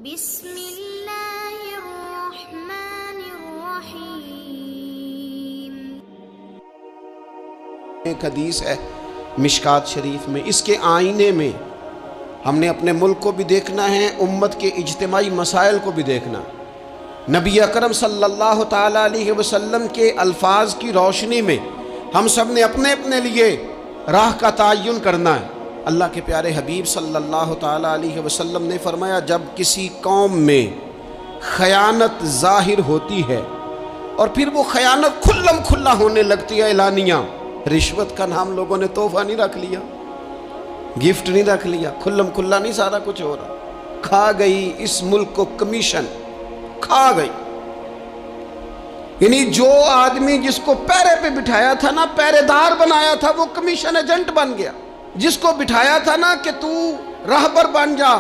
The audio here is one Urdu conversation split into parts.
بسم اللہ الرحمن الرحیم۔ ایک حدیث ہے مشکات شریف میں، اس کے آئینے میں ہم نے اپنے ملک کو بھی دیکھنا ہے، امت کے اجتماعی مسائل کو بھی دیکھنا ہے۔ نبی اکرم صلی اللہ تعالیٰ علیہ وسلم کے الفاظ کی روشنی میں ہم سب نے اپنے اپنے لیے راہ کا تعین کرنا ہے۔ اللہ کے پیارے حبیب صلی اللہ تعالیٰ علیہ وسلم نے فرمایا، جب کسی قوم میں خیانت ظاہر ہوتی ہے اور پھر وہ خیانت کھلم کھلا ہونے لگتی ہے اعلانیہ، رشوت کا نام لوگوں نے تحفہ نہیں رکھ لیا، گفٹ نہیں رکھ لیا، کھلم کھلا نہیں سارا کچھ ہو رہا، کھا گئی اس ملک کو کمیشن، کھا گئی۔ یعنی جو آدمی جس کو پیرے پہ بٹھایا تھا نا، پیرے دار بنایا تھا، وہ کمیشن ایجنٹ بن گیا۔ جس کو بٹھایا تھا نا کہ تو راہبر بن جا،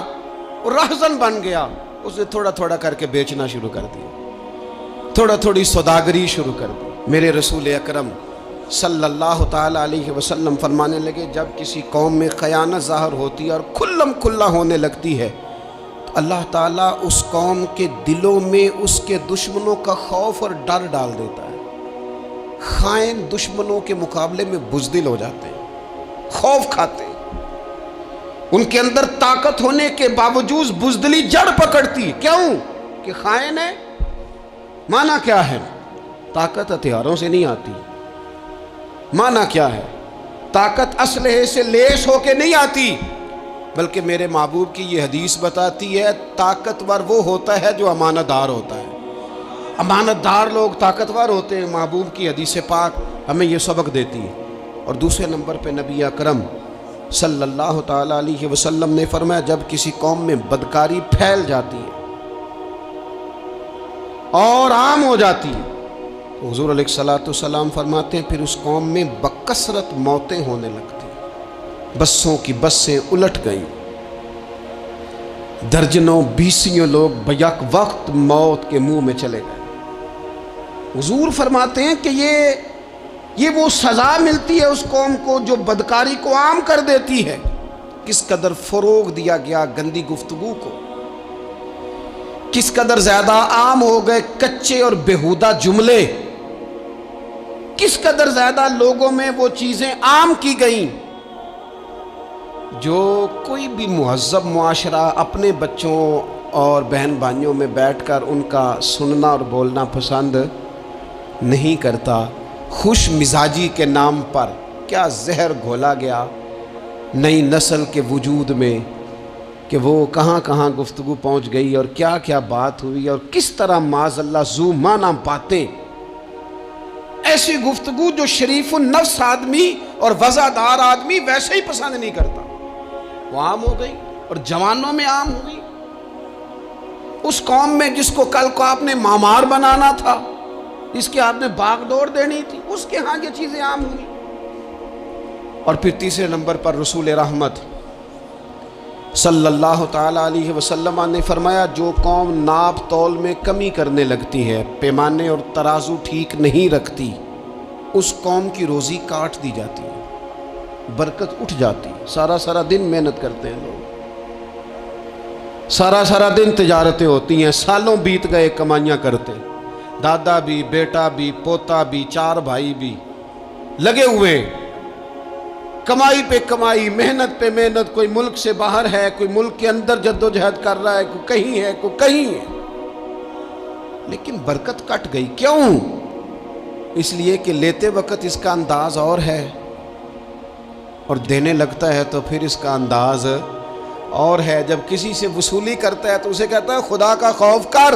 وہ راہزن بن گیا، اسے تھوڑا تھوڑا کر کے بیچنا شروع کر دیا، تھوڑا تھوڑی سوداگری شروع کر دی۔ میرے رسول اکرم صلی اللہ تعالیٰ علیہ وسلم فرمانے لگے، جب کسی قوم میں خیانت ظاہر ہوتی ہے اور کھلم کھلا ہونے لگتی ہے تو اللہ تعالیٰ اس قوم کے دلوں میں اس کے دشمنوں کا خوف اور ڈر ڈال دیتا ہے۔ خائن دشمنوں کے مقابلے میں بزدل ہو جاتے ہیں، خوف کھاتے ہیں، ان کے اندر طاقت ہونے کے باوجود بزدلی جڑ پکڑتی ہے۔ کیوں؟ کہ خائن ہے۔ معنی کیا ہے؟ طاقت ہتھیاروں سے نہیں آتی۔ معنی کیا ہے؟ طاقت اسلحے سے لیس ہو کے نہیں آتی، بلکہ میرے محبوب کی یہ حدیث بتاتی ہے، طاقتور وہ ہوتا ہے جو امانت دار ہوتا ہے۔ امانت دار لوگ طاقتور ہوتے ہیں۔ محبوب کی حدیث پاک ہمیں یہ سبق دیتی ہے۔ اور دوسرے نمبر پہ نبی اکرم صلی اللہ تعالیٰ علیہ وسلم نے فرمایا، جب کسی قوم میں بدکاری پھیل جاتی ہے اور عام ہو جاتی ہے، حضور علیہ السلام فرماتے ہیں پھر اس قوم میں بکثرت موتیں ہونے لگتی ہیں۔ بسوں کی بسیں الٹ گئیں، درجنوں بیسیوں لوگ بیک وقت موت کے منہ میں چلے گئے۔ حضور فرماتے ہیں کہ یہ وہ سزا ملتی ہے اس قوم کو جو بدکاری کو عام کر دیتی ہے۔ کس قدر فروغ دیا گیا گندی گفتگو کو، کس قدر زیادہ عام ہو گئے کچے اور بیہودہ جملے، کس قدر زیادہ لوگوں میں وہ چیزیں عام کی گئیں جو کوئی بھی مہذب معاشرہ اپنے بچوں اور بہن بھائیوں میں بیٹھ کر ان کا سننا اور بولنا پسند نہیں کرتا۔ خوش مزاجی کے نام پر کیا زہر گھولا گیا نئی نسل کے وجود میں کہ وہ کہاں کہاں گفتگو پہنچ گئی اور کیا کیا بات ہوئی، اور کس طرح معاذ اللہ ذو معنی باتیں، ایسی گفتگو جو شریف النفس آدمی اور وزادار آدمی ویسے ہی پسند نہیں کرتا، وہ عام ہو گئی اور جوانوں میں عام ہو گئی۔ اس قوم میں جس کو کل کو آپ نے مامار بنانا تھا، جس کے آپ نے باغ ڈور دینی تھی، اس کے ہاں یہ چیزیں عام ہوئی۔ اور پھر تیسرے نمبر پر رسول رحمت صلی اللہ تعالیٰ علیہ وسلم نے فرمایا، جو قوم ناپ تول میں کمی کرنے لگتی ہے، پیمانے اور ترازو ٹھیک نہیں رکھتی، اس قوم کی روزی کاٹ دی جاتی ہے، برکت اٹھ جاتی ہے۔ سارا دن محنت کرتے ہیں لوگ، سارا دن تجارتیں ہوتی ہیں، سالوں بیت گئے کمائیاں کرتے، دادا بھی، بیٹا بھی، پوتا بھی، چار بھائی بھی لگے ہوئے، کمائی پہ کمائی، محنت پہ محنت، کوئی ملک سے باہر ہے، کوئی ملک کے اندر جدوجہد کر رہا ہے، کوئی کہیں ہے، کوئی کہیں ہے، لیکن برکت کٹ گئی۔ کیوں؟ اس لیے کہ لیتے وقت اس کا انداز اور ہے، اور دینے لگتا ہے تو پھر اس کا انداز اور ہے۔ جب کسی سے وصولی کرتا ہے تو اسے کہتا ہے خدا کا خوف کر،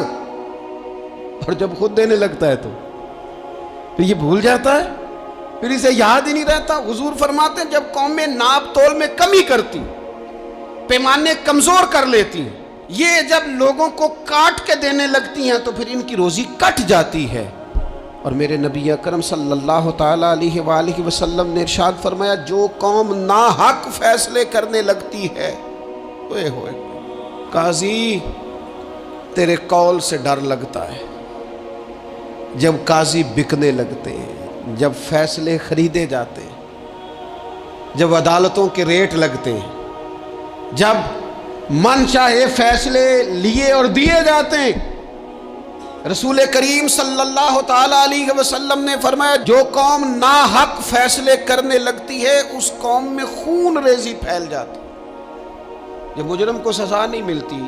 اور جب خود دینے لگتا ہے تو پھر یہ بھول جاتا ہے، پھر اسے یاد ہی نہیں رہتا۔ حضور فرماتے ہیں جب قومیں ناپ تول میں کمی کرتی، پیمانے کمزور کر لیتی ہیں، یہ جب لوگوں کو کاٹ کے دینے لگتی ہیں تو پھر ان کی روزی کٹ جاتی ہے۔ اور میرے نبی اکرم صلی اللہ تعالیٰ علیہ وآلہ وسلم نے ارشاد فرمایا، جو قوم ناحق فیصلے کرنے لگتی ہے، ہوئے قاضی تیرے قول سے ڈر لگتا ہے۔ جب قاضی بکنے لگتے ہیں، جب فیصلے خریدے جاتے ہیں، جب عدالتوں کے ریٹ لگتے ہیں، جب من چاہے فیصلے لیے اور دیے جاتے ہیں۔ رسول کریم صلی اللہ تعالی علیہ وسلم نے فرمایا جو قوم ناحق فیصلے کرنے لگتی ہے اس قوم میں خون ریزی پھیل جاتی، جب مجرم کو سزا نہیں ملتی۔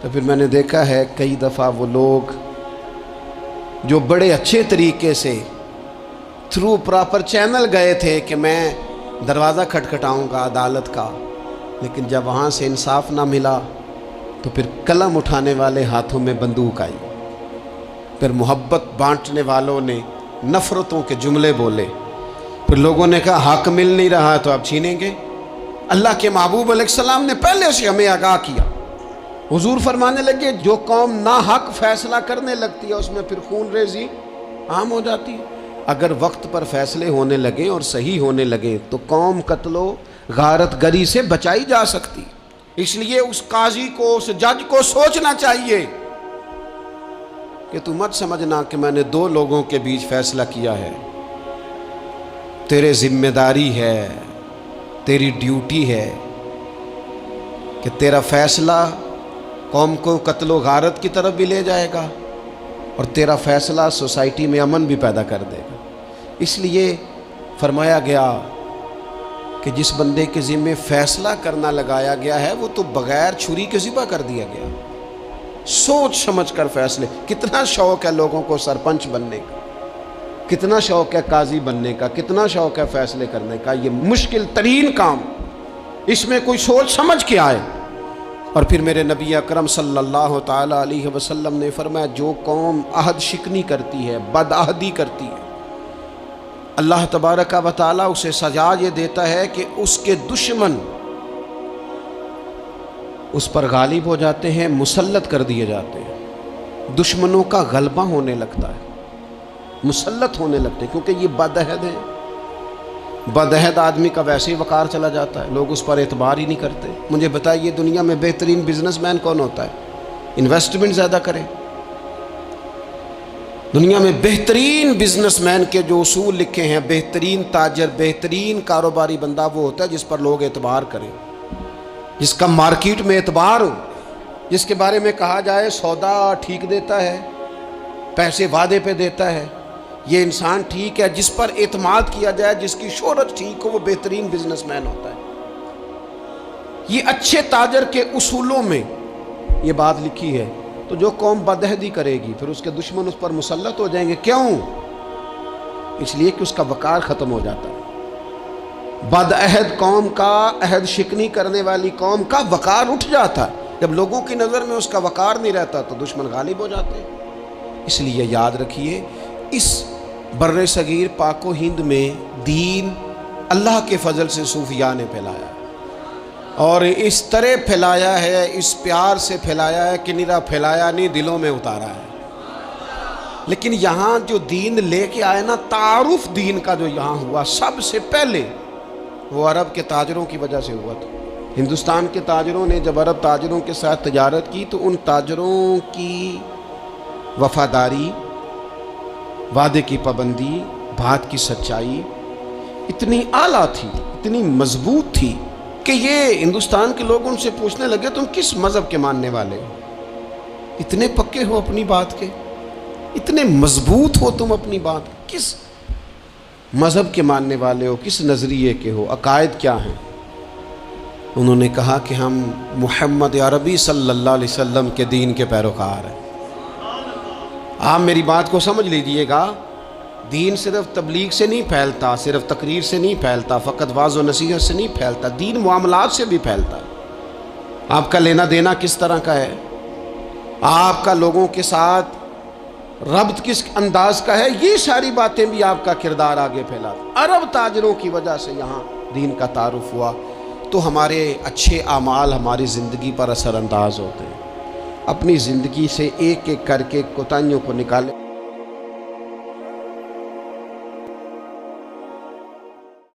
تو پھر میں نے دیکھا ہے کئی دفعہ وہ لوگ جو بڑے اچھے طریقے سے تھرو پراپر چینل گئے تھے کہ میں دروازہ کھٹکھٹاؤں گا عدالت کا، لیکن جب وہاں سے انصاف نہ ملا تو پھر قلم اٹھانے والے ہاتھوں میں بندوق آئی، پھر محبت بانٹنے والوں نے نفرتوں کے جملے بولے، پھر لوگوں نے کہا حق مل نہیں رہا تو آپ چھینیں گے۔ اللہ کے محبوب علیہ السلام نے پہلے سے ہمیں آگاہ کیا، حضور فرمانے لگے جو قوم ناحق فیصلہ کرنے لگتی ہے اس میں پھر خون ریزی عام ہو جاتی ہے۔ اگر وقت پر فیصلے ہونے لگیں اور صحیح ہونے لگیں تو قوم قتل و غارت گری سے بچائی جا سکتی۔ اس لیے اس قاضی کو، اس جج کو سوچنا چاہیے کہ تو مت سمجھنا کہ میں نے دو لوگوں کے بیچ فیصلہ کیا ہے، تیرے ذمہ داری ہے، تیری ڈیوٹی ہے کہ تیرا فیصلہ قوم کو قتل و غارت کی طرف بھی لے جائے گا اور تیرا فیصلہ سوسائٹی میں امن بھی پیدا کر دے گا۔ اس لیے فرمایا گیا کہ جس بندے کے ذمہ فیصلہ کرنا لگایا گیا ہے وہ تو بغیر چھری کے ذبح کر دیا گیا۔ سوچ سمجھ کر فیصلے۔ کتنا شوق ہے لوگوں کو سرپنچ بننے کا، کتنا شوق ہے قاضی بننے کا، کتنا شوق ہے فیصلے کرنے کا، یہ مشکل ترین کام، اس میں کوئی سوچ سمجھ کے آئے۔ اور پھر میرے نبی اکرم صلی اللہ تعالی علیہ وسلم نے فرمایا جو قوم عہد شکنی کرتی ہے، بد عہدی کرتی ہے، اللہ تبارک و تعالیٰ اسے سزا یہ دیتا ہے کہ اس کے دشمن اس پر غالب ہو جاتے ہیں، مسلط کر دیے جاتے ہیں، دشمنوں کا غلبہ ہونے لگتا ہے، مسلط ہونے لگتے ہیں، کیونکہ یہ بد عہد ہے۔ بد عہد آدمی کا ویسے ہی وقار چلا جاتا ہے، لوگ اس پر اعتبار ہی نہیں کرتے۔ مجھے بتائیے دنیا میں بہترین بزنس مین کون ہوتا ہے؟ انویسٹمنٹ زیادہ کرے۔ دنیا میں بہترین بزنس مین کے جو اصول لکھے ہیں، بہترین تاجر، بہترین کاروباری بندہ وہ ہوتا ہے جس پر لوگ اعتبار کریں، جس کا مارکیٹ میں اعتبار ہو، جس کے بارے میں کہا جائے سودا ٹھیک دیتا ہے، پیسے وعدے پہ دیتا ہے، یہ انسان ٹھیک ہے، جس پر اعتماد کیا جائے، جس کی شہرت ٹھیک ہو، وہ بہترین بزنس مین ہوتا ہے۔ یہ اچھے تاجر کے اصولوں میں یہ بات لکھی ہے۔ تو جو قوم بدعہدی کرے گی پھر اس کے دشمن اس پر مسلط ہو جائیں گے۔ کیوں؟ اس لیے کہ اس کا وقار ختم ہو جاتا ہے۔ بدعہد قوم کا، عہد شکنی کرنے والی قوم کا وقار اٹھ جاتا ہے۔ جب لوگوں کی نظر میں اس کا وقار نہیں رہتا تو دشمن غالب ہو جاتے ہیں۔ اس لیے یاد رکھیے اس بر صغیر پاک و ہند میں دین اللہ کے فضل سے صوفیاء نے پھیلایا اور اس طرح پھیلایا ہے، اس پیار سے پھیلایا ہے کہ نرا پھیلایا نہیں، دلوں میں اتارا ہے۔ لیکن یہاں جو دین لے کے آئے نا، تعارف دین کا جو یہاں ہوا سب سے پہلے وہ عرب کے تاجروں کی وجہ سے ہوا تھا۔ ہندوستان کے تاجروں نے جب عرب تاجروں کے ساتھ تجارت کی تو ان تاجروں کی وفاداری، وعدے کی پابندی، بات کی سچائی اتنی اعلیٰ تھی، اتنی مضبوط تھی کہ یہ ہندوستان کے لوگ ان سے پوچھنے لگے تم کس مذہب کے ماننے والے ہو؟ اتنے پکے ہو اپنی بات کے، اتنے مضبوط ہو تم اپنی بات، کس مذہب کے ماننے والے ہو، کس نظریے کے ہو، عقائد کیا ہیں؟ انہوں نے کہا کہ ہم محمد عربی صلی اللہ علیہ وسلم کے دین کے پیروکار ہیں۔ آپ میری بات کو سمجھ لیجئے گا، دین صرف تبلیغ سے نہیں پھیلتا، صرف تقریر سے نہیں پھیلتا، فقط واعظ و نصیحت سے نہیں پھیلتا، دین معاملات سے بھی پھیلتا ہے۔ آپ کا لینا دینا کس طرح کا ہے، آپ کا لوگوں کے ساتھ ربط کس انداز کا ہے، یہ ساری باتیں بھی آپ کا کردار آگے پھیلاتا۔ عرب تاجروں کی وجہ سے یہاں دین کا تعارف ہوا تو ہمارے اچھے اعمال ہماری زندگی پر اثر انداز ہوتے ہیں۔ اپنی زندگی سے ایک ایک کر کے کوتاہیوں کو نکالیں۔